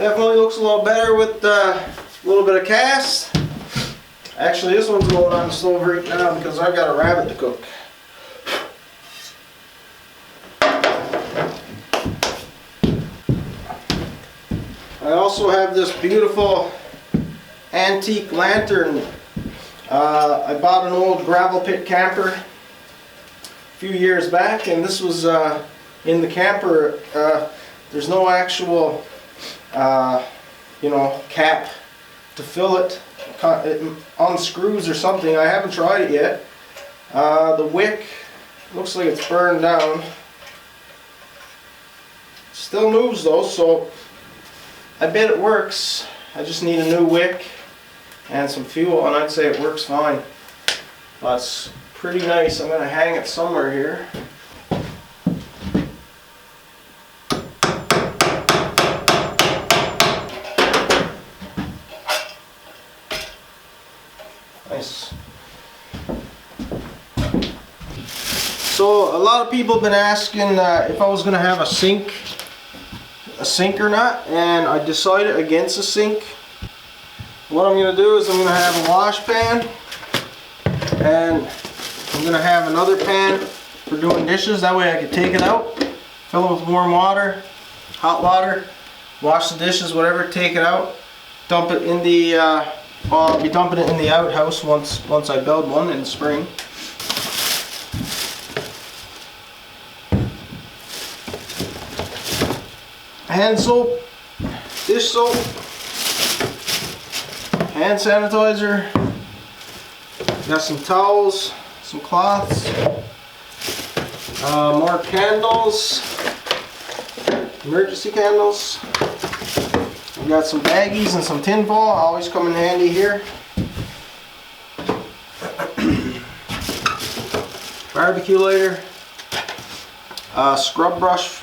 Definitely looks a lot better with a little bit of cast. Actually, this one's going on the stove right now because I've got a rabbit to cook. I also have this beautiful antique lantern. I bought an old gravel pit camper a few years back, and this was in the camper. There's no actual cap to fill it. It unscrews or something. I haven't tried it yet. The wick looks like it's burned down. Still moves though, so I bet it works. I just need a new wick and some fuel, and I'd say it works fine. That's pretty nice. I'm going to hang it somewhere here. Nice. So a lot of people have been asking if I was going to have a sink or not, and I decided against a sink. What I'm going to do is I'm going to have a wash pan, and I'm going to have another pan for doing dishes. That way I can take it out, fill it with warm water, hot water, wash the dishes, whatever, take it out, dump it in the I'll be dumping it in the outhouse once I build one in the spring. Hand soap, dish soap, hand sanitizer, got some towels, some cloths, more candles, emergency candles. We got some baggies and some tin foil, always come in handy here. Barbecue lighter, scrub brush,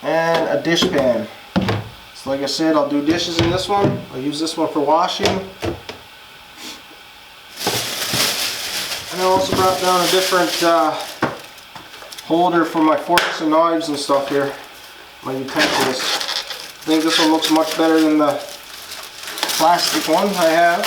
and a dish pan. So like I said, I'll do dishes in this one. I'll use this one for washing. And I also brought down a different holder for my forks and knives and stuff here. My utensils. I think this one looks much better than the plastic one I have.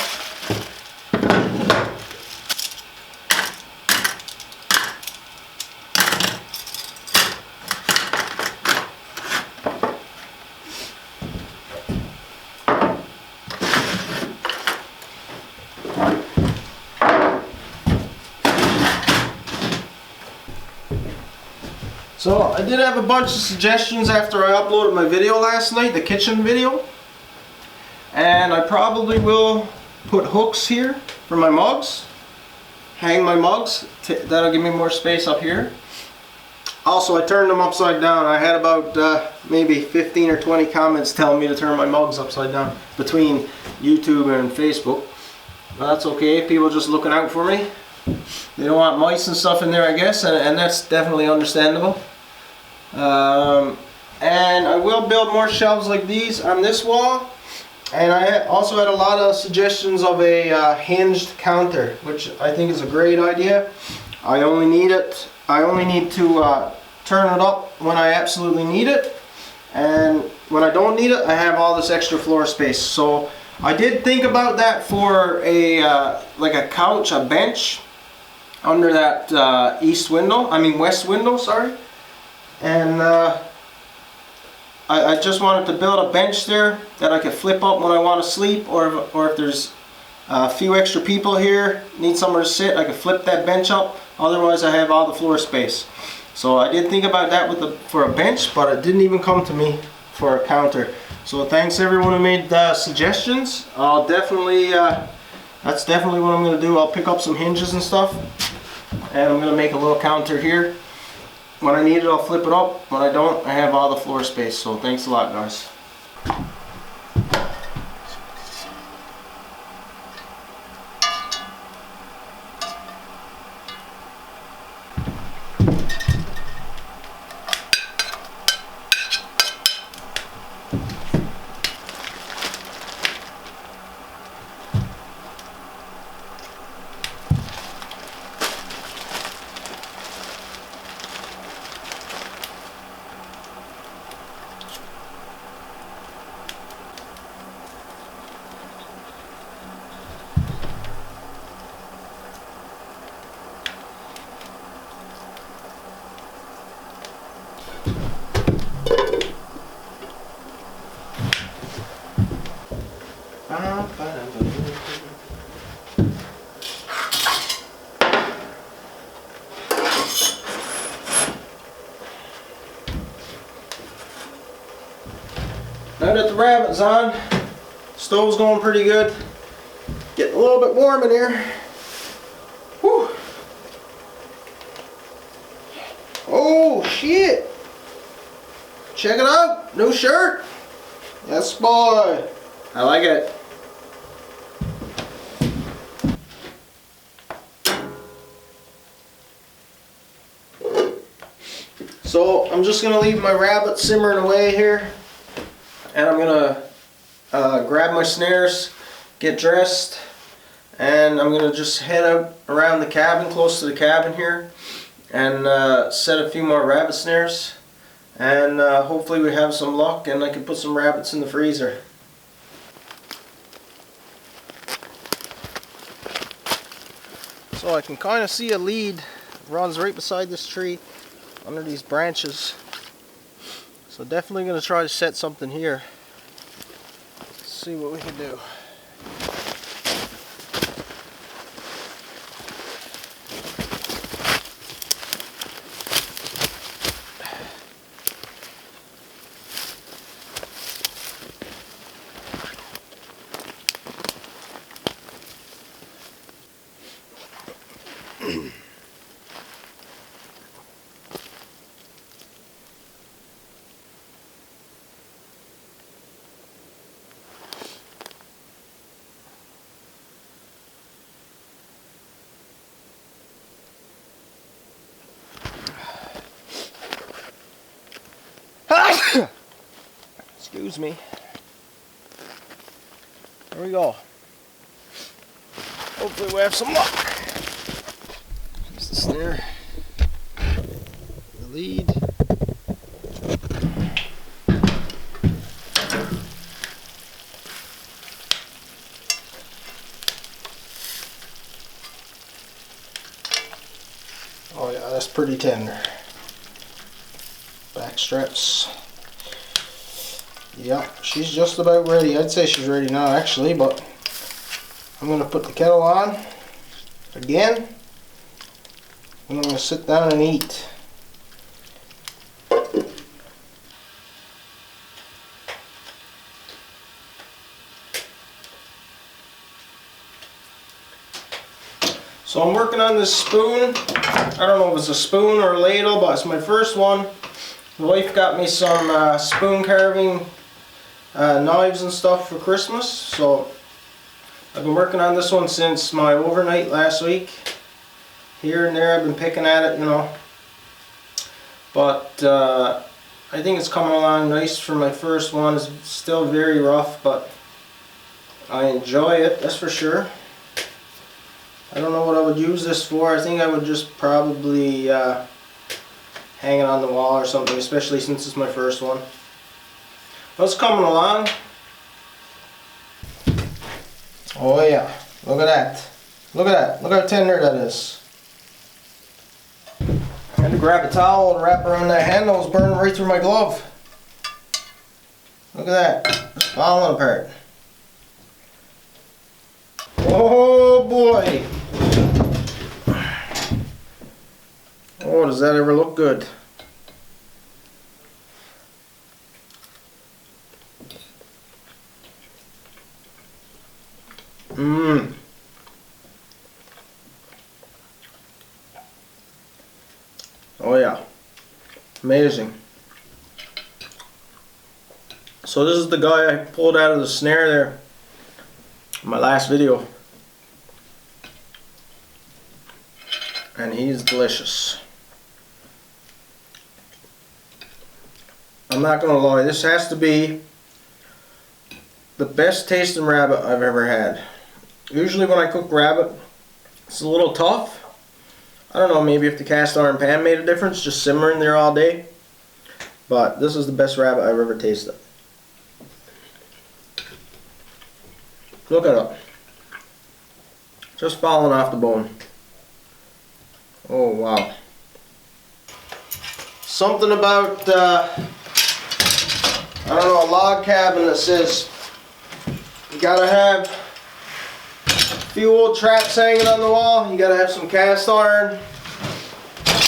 So I did have a bunch of suggestions after I uploaded my video last night, the kitchen video. And I probably will put hooks here for my mugs. Hang my mugs. That'll give me more space up here. Also, I turned them upside down. I had about maybe 15 or 20 comments telling me to turn my mugs upside down between YouTube and Facebook. But that's okay. People are just looking out for me. They don't want mice and stuff in there, I guess, and that's definitely understandable. And I will build more shelves like these on this wall. And I also had a lot of suggestions of a hinged counter, which I think is a great idea. I only need to turn it up when I absolutely need it, and when I don't need it, I have all this extra floor space. So I did think about that for a like a couch, a bench under that west window, sorry. And I just wanted to build a bench there that I could flip up when I want to sleep, or if there's a few extra people here, need somewhere to sit, I could flip that bench up. Otherwise I have all the floor space. So I did think about that for a bench, but it didn't even come to me for a counter. So thanks everyone who made suggestions. I'll definitely, that's definitely what I'm going to do. I'll pick up some hinges and stuff, and I'm going to make a little counter here. When I need it, I'll flip it up. When I don't, I have all the floor space. So thanks a lot, guys. Now that the rabbit's on, stove's going pretty good. Getting a little bit warm in here. Whew. Oh shit! Check it out, new shirt. Yes, boy. I like it. So I'm just gonna leave my rabbit simmering away here, and I'm gonna grab my snares, get dressed, and I'm gonna just head out around the cabin, close to the cabin here, and set a few more rabbit snares, and hopefully we have some luck and I can put some rabbits in the freezer. So I can kind of see a lead runs right beside this tree under these branches, so definitely going to try to set something here. Let's see what we can do. Excuse me. There we go. Hopefully we have some luck. Here's the snare. The lead. Oh yeah, that's pretty tender. Back straps. Yeah, she's just about ready. I'd say she's ready now actually, but I'm going to put the kettle on again, and I'm going to sit down and eat. So I'm working on this spoon. I don't know if it's a spoon or a ladle, but it's my first one. The wife got me some spoon carving knives and stuff for Christmas, so I've been working on this one since my overnight last week. Here and there I've been picking at it, you know, but I think it's coming along nice for my first one. It's still very rough, but I enjoy it, that's for sure. I don't know what I would use this for. I think I would just probably hang it on the wall or something, especially since it's my first one. What's coming along? Oh yeah, look at that. Look at that. Look how tender that is. I had to grab a towel and wrap around that handle. It was burning right through my glove. Look at that. It's falling apart. Oh boy. Oh, does that ever look good? Mmm. Oh yeah. Amazing. So this is the guy I pulled out of the snare there in my last video. And he's delicious. I'm not gonna lie, this has to be the best tasting rabbit I've ever had. Usually when I cook rabbit, it's a little tough. I don't know, maybe if the cast iron pan made a difference, just simmering there all day. But this is the best rabbit I've ever tasted. Look at it. Just falling off the bone. Oh wow. Something about, I don't know, a log cabin that says you gotta have a few old traps hanging on the wall, you gotta have some cast iron,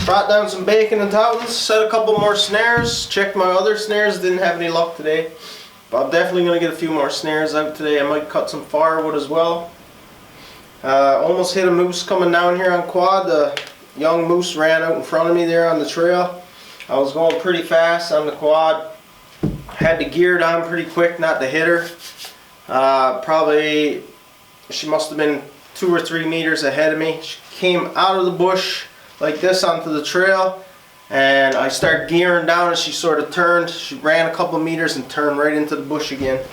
Brought down some bacon and Toutons, set a couple more snares, checked my other snares, didn't have any luck today. But I'm definitely going to get a few more snares out today. I might cut some firewood as well. Almost hit a moose coming down here on quad. The young moose ran out in front of me there on the trail. I was going pretty fast on the quad. Had to gear down pretty quick not to hit her. Probably, she must have been 2 or 3 meters ahead of me. She came out of the bush like this onto the trail, and I started gearing down and she sort of turned. She ran a couple meters and turned right into the bush again.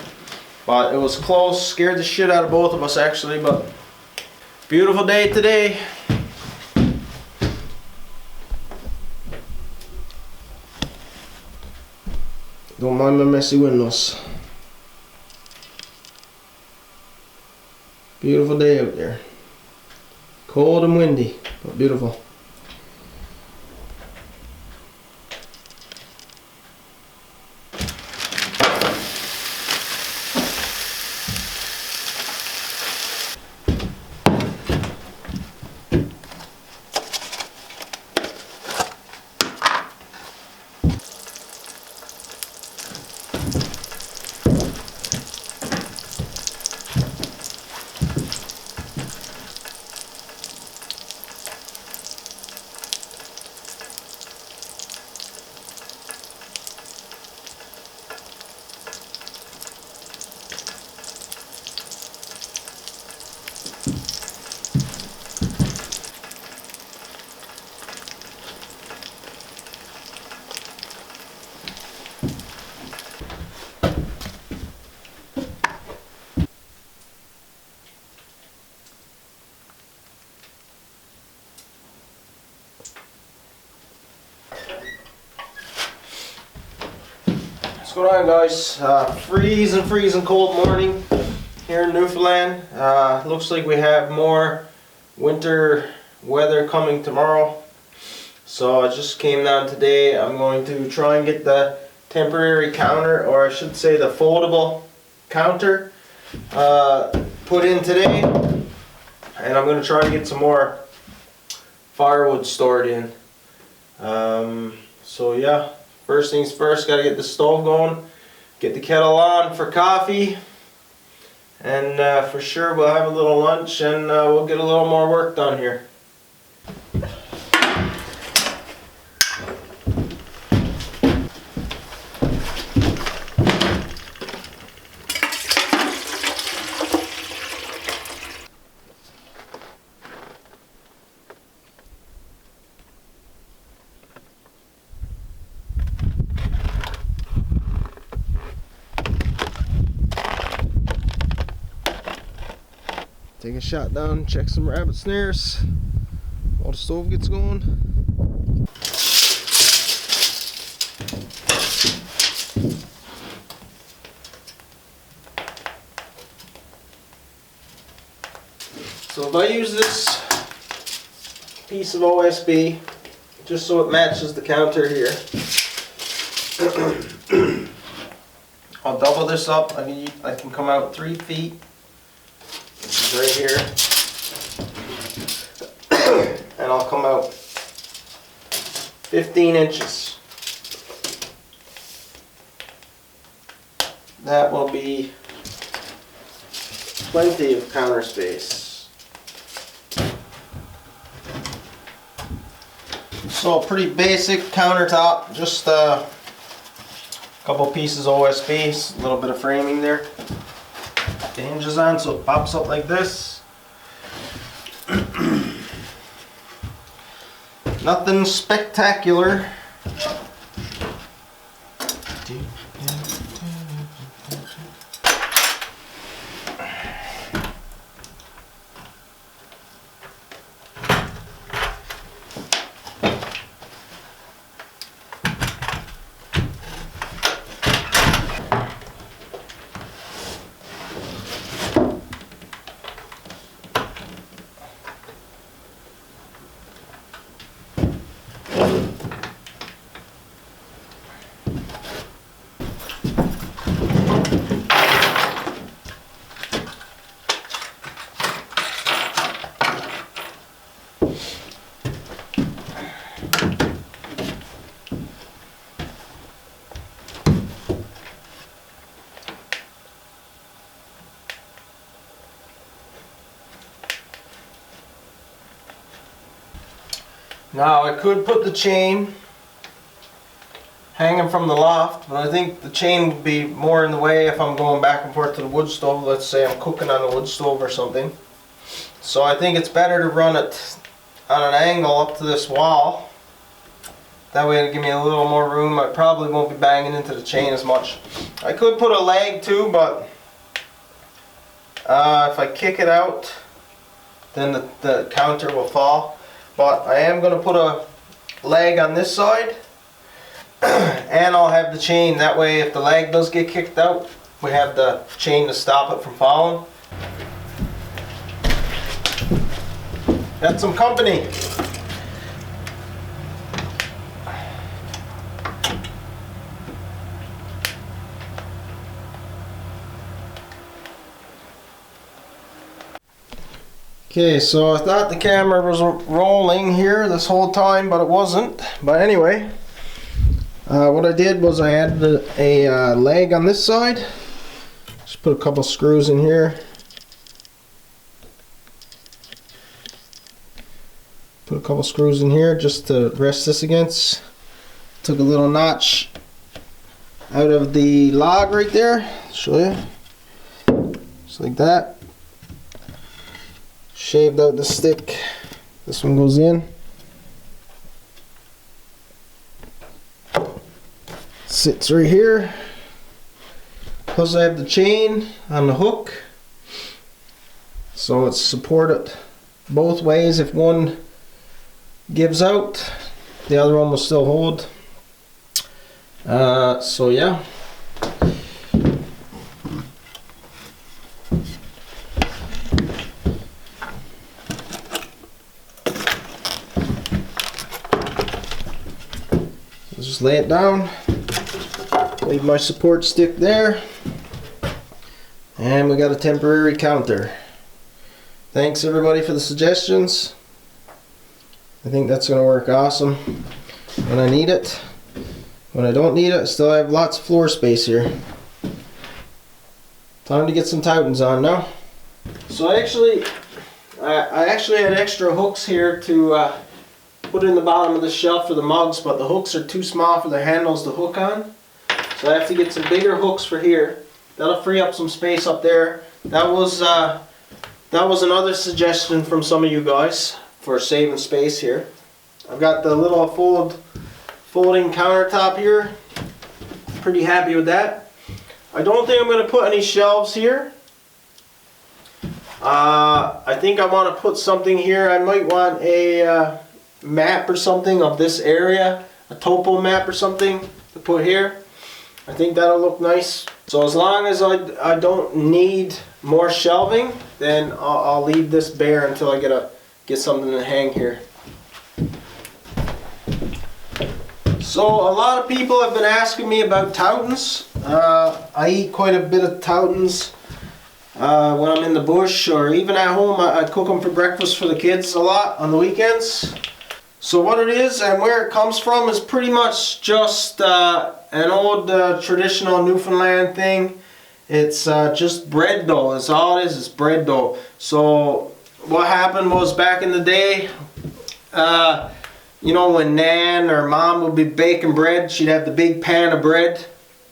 But it was close, scared the shit out of both of us actually, but beautiful day today. Don't mind my messy windows. Beautiful day out there. Cold and windy, but beautiful. What's going on, guys? Freezing cold morning here in Newfoundland. Looks like we have more winter weather coming tomorrow. So I just came down today. I'm going to try and get the temporary counter, or I should say the foldable counter, put in today. And I'm going to try to get some more firewood stored in. So yeah. First things first, gotta get the stove going, get the kettle on for coffee, and for sure we'll have a little lunch and we'll get a little more work done here. Take a shot down, check some rabbit snares while the stove gets going. So if I use this piece of OSB just so it matches the counter here, I'll double this up. I can come out 3 feet. Right here, and I'll come out 15 inches. That will be plenty of counter space. So a pretty basic countertop, just a couple pieces of OSB, a little bit of framing there. The hinges on so it pops up like this. Nothing spectacular. Now I could put the chain hanging from the loft, but I think the chain would be more in the way if I'm going back and forth to the wood stove. Let's say I'm cooking on the wood stove or something. So I think it's better to run it on an angle up to this wall. That way it'll give me a little more room. I probably won't be banging into the chain as much. I could put a leg too, but if I kick it out, then the counter will fall. But I am going to put a leg on this side, and I'll have the chain. That way if the leg does get kicked out, we have the chain to stop it from falling. Got some company. Okay, so I thought the camera was rolling here this whole time, but it wasn't. But anyway, what I did was I added a leg on this side. Just put a couple screws in here. Put a couple screws in here just to rest this against. Took a little notch out of the log right there. I'll show you. Just like that. Shaved out the stick. This one goes in. Sits right here. Plus I have the chain on the hook, so it's supported both ways. If one gives out, the other one will still hold. So yeah. Just lay it down, leave my support stick there, and we got a temporary counter. Thanks everybody for the suggestions. I think that's going to work awesome when I need it. When I don't need it, I still have lots of floor space here. Time to get some Toutons on now. So I actually had extra hooks here to put in the bottom of the shelf for the mugs, but the hooks are too small for the handles to hook on. So I have to get some bigger hooks for here. That'll free up some space up there. That was another suggestion from some of you guys for saving space here. I've got the little folding countertop here. Pretty happy with that. I don't think I'm going to put any shelves here. I think I want to put something here. I might want a map or something of this area, a topo map or something to put here. I think that'll look nice. So as long as I don't need more shelving, then I'll leave this bare until I get something to hang here. So a lot of people have been asking me about Toutons. I eat quite a bit of Toutons when I'm in the bush, or even at home. I cook them for breakfast for the kids a lot on the weekends. So what it is and where it comes from is pretty much just an old traditional Newfoundland thing. It's just bread dough. That's all it is. It's bread dough. So what happened was, back in the day, you know, when Nan or Mom would be baking bread, she'd have the big pan of bread.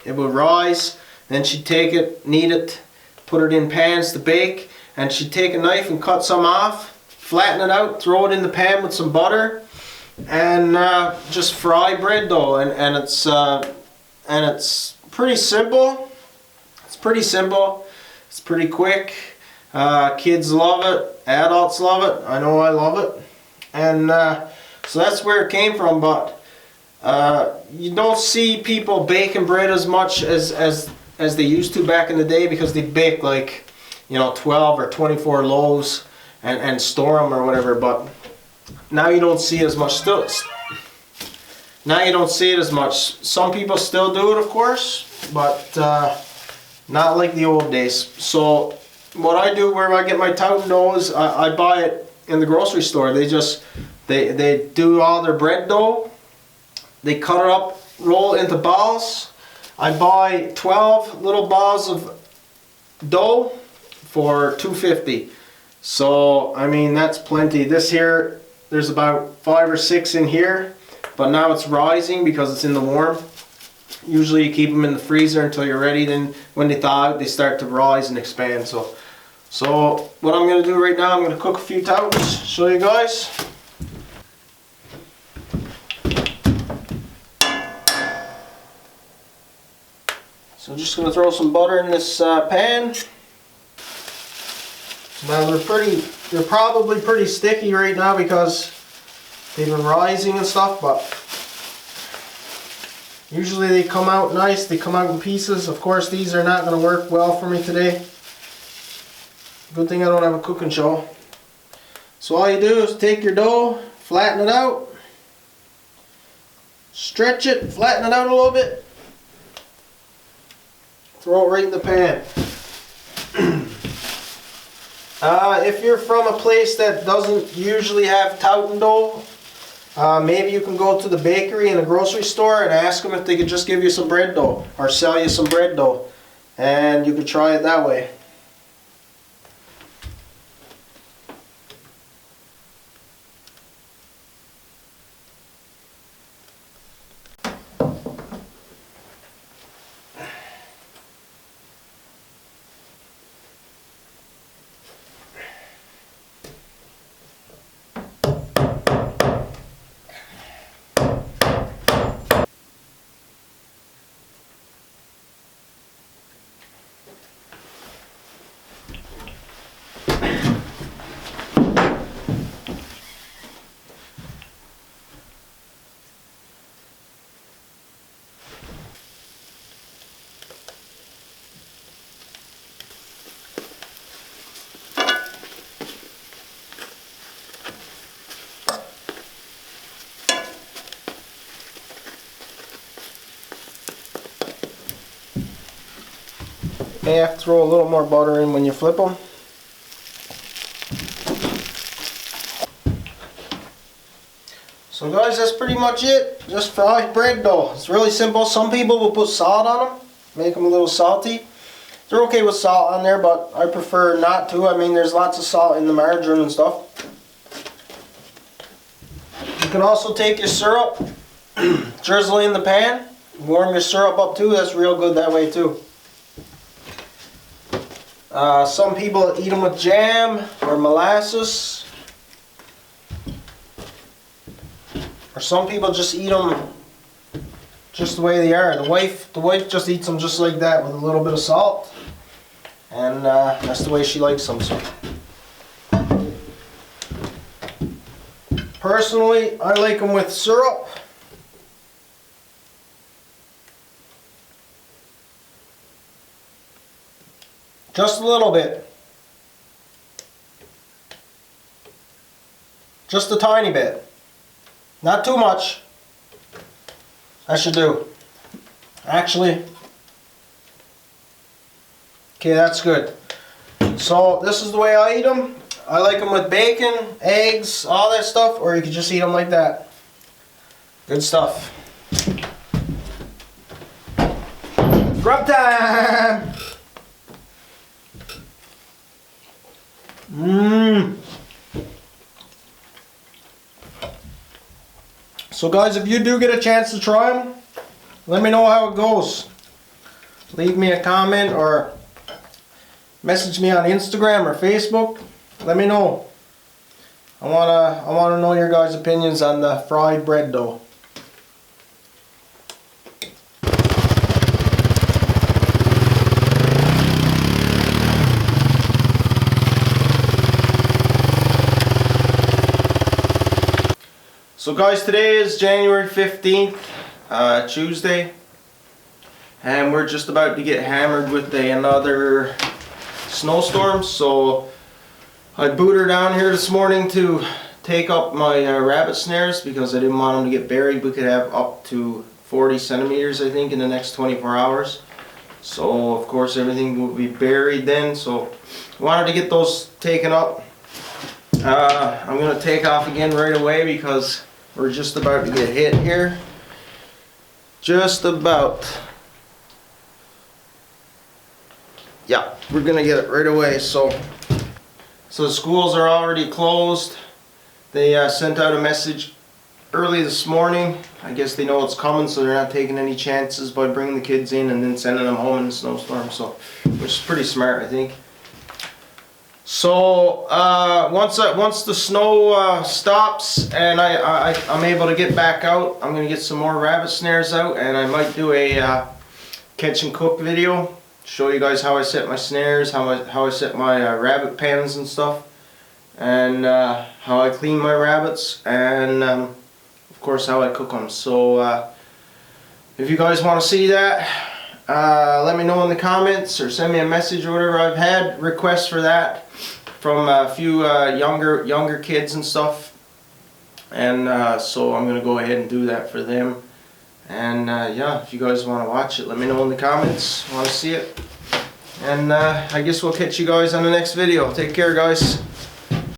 It would rise. Then she'd take it, knead it, put it in pans to bake, and she'd take a knife and cut some off, flatten it out, throw it in the pan with some butter, and just fry bread dough. And it's pretty simple. It's pretty simple. It's pretty quick. Kids love it. Adults love it. I know I love it. And so that's where it came from. But you don't see people baking bread as much as they used to back in the day, because they bake like, you know, 12 or 24 loaves and store them or whatever. But now you don't see it as much. Now you don't see it as much. Some people still do it, of course, but not like the old days. So what I do, where I get my Touton dough, is I buy it in the grocery store. They do all their bread dough. They cut it up, roll it into balls. I buy 12 little balls of dough for $2.50. So I mean, that's plenty. This here there's about 5 or 6 in here, but now it's rising because it's in the warm. Usually you keep them in the freezer until you're ready, then when they thaw out they start to rise and expand. So what I'm going to do right now, I'm going to cook a few Toutons, show you guys. So I'm just going to throw some butter in this pan. Now they're probably pretty sticky right now because they've been rising and stuff, but usually they come out nice, they come out in pieces. Of course these are not going to work well for me today. Good thing I don't have a cooking show. So all you do is take your dough, flatten it out, stretch it, flatten it out a little bit, throw it right in the pan. If you're from a place that doesn't usually have Touton dough, maybe you can go to the bakery in a grocery store and ask them if they could just give you some bread dough or sell you some bread dough, and you could try it that way. You may have to throw a little more butter in when you flip them. So guys, that's pretty much it. Just fried bread dough. It's really simple. Some people will put salt on them, make them a little salty. They're okay with salt on there, but I prefer not to. I mean, there's lots of salt in the margarine and stuff. You can also take your syrup, drizzle in the pan, warm your syrup up too. That's real good that way too. Some people eat them with jam or molasses, or some people just eat them just the way they are. The wife just eats them just like that with a little bit of salt, and that's the way she likes them. So personally, I like them with syrup. Just a little bit. Just a tiny bit. Not too much. That should do. Actually. Okay, that's good. So this is the way I eat them. I like them with bacon, eggs, all that stuff, or you could just eat them like that. Good stuff. Grub time! So guys, if you do get a chance to try them, let me know how it goes. Leave me a comment or message me on Instagram or Facebook. Let me know. I wanna know your guys' opinions on the fried bread dough. So guys, today is January 15th, Tuesday, and we're just about to get hammered with another snowstorm. So I booted her down here this morning to take up my rabbit snares because I didn't want them to get buried. We could have up to 40 centimeters, I think, in the next 24 hours. So of course everything will be buried then. So I wanted to get those taken up. I'm going to take off again right away because we're just about to get hit here. Just about. Yeah, we're gonna get it right away. So the schools are already closed. They sent out a message early this morning. I guess they know it's coming, so they're not taking any chances by bringing the kids in and then sending them home in the snowstorm. So, which is pretty smart, I think. So once the snow stops and I'm able to get back out, I'm gonna get some more rabbit snares out, and I might do a catch and cook video. Show you guys how I set my snares, how I set my rabbit pens and stuff, and how I clean my rabbits, and of course how I cook them. So if you guys want to see that, let me know in the comments or send me a message or whatever. I've had requests for that from a few younger kids and stuff, and so I'm gonna go ahead and do that for them. And yeah, if you guys want to watch it, let me know in the comments. Want to see it? And I guess we'll catch you guys on the next video. Take care, guys.